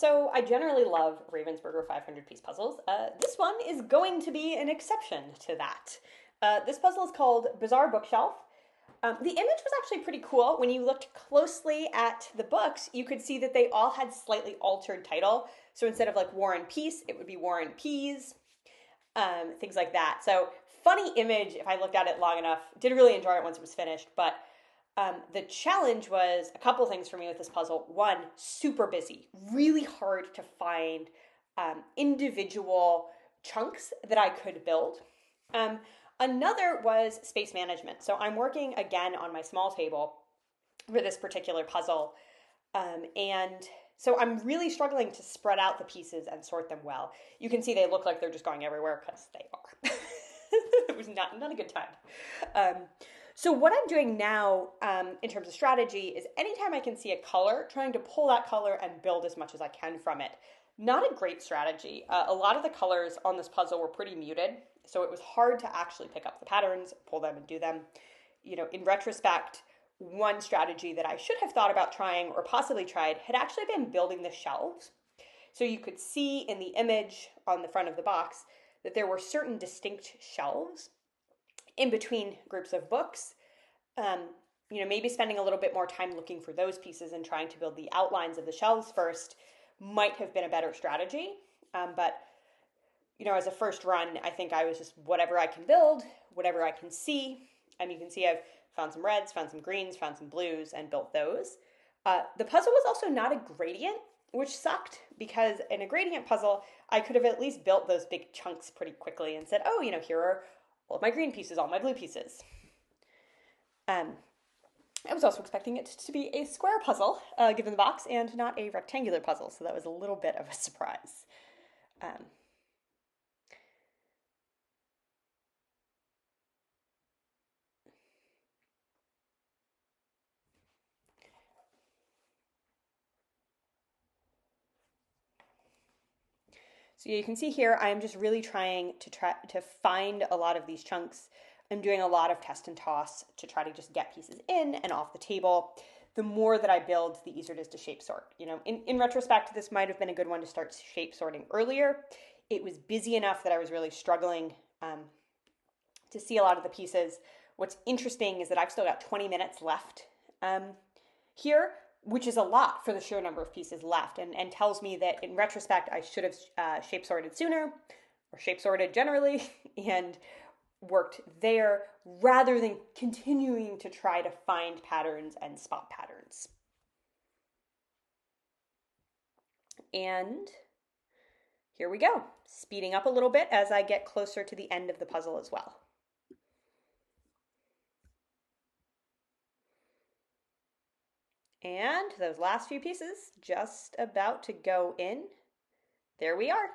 So I generally love Ravensburger 500-piece puzzles. This one is going to be an exception to that. This puzzle is called Bizarre Bookshelf. The image was actually pretty cool. When you looked closely at the books, you could see that they all had slightly altered title. So instead of like War and Peace, it would be War and Peas, things like that. So funny image if I looked at it long enough. Did really enjoy it once it was finished, but the challenge was a couple things for me with this puzzle. One, super busy, really hard to find individual chunks that I could build. Another was space management. So I'm working again on my small table for this particular puzzle. And so I'm really struggling to spread out the pieces and sort them well. You can see they look like they're just going everywhere because they are. It was not a good time. So what I'm doing now in terms of strategy is anytime I can see a color, trying to pull that color and build as much as I can from it. Not a great strategy. A lot of the colors on this puzzle were pretty muted, so it was hard to actually pick up the patterns, pull them, and do them. You know, in retrospect, one strategy that I should have thought about trying or possibly tried had actually been building the shelves. So you could see in the image on the front of the box that there were certain distinct shelves in between groups of books. Maybe spending a little bit more time looking for those pieces and trying to build the outlines of the shelves first might have been a better strategy. But as a first run, I think I was just whatever I can build, whatever I can see. You can see I've found some reds, found some greens, found some blues, and built those. The puzzle was also not a gradient, which sucked because in a gradient puzzle, I could have at least built those big chunks pretty quickly and said, oh, here are all of my green pieces, all my blue pieces. I was also expecting it to be a square puzzle, given the box, and not a rectangular puzzle, so that was a little bit of a surprise. So you can see here, I'm just really trying to find a lot of these chunks. I'm doing a lot of test and toss to try to just get pieces in and off the table. The more that I build, the easier it is to shape sort. In retrospect, this might have been a good one to start shape sorting earlier. It was busy enough that I was really struggling to see a lot of the pieces. What's interesting is that I've still got 20 minutes left here, which is a lot for the sheer number of pieces left, and tells me that in retrospect, I should have shape sorted sooner, or shape sorted generally, and worked there rather than continuing to try to find patterns and spot patterns. And here we go, speeding up a little bit as I get closer to the end of the puzzle as well. And those last few pieces just about to go in. There we are.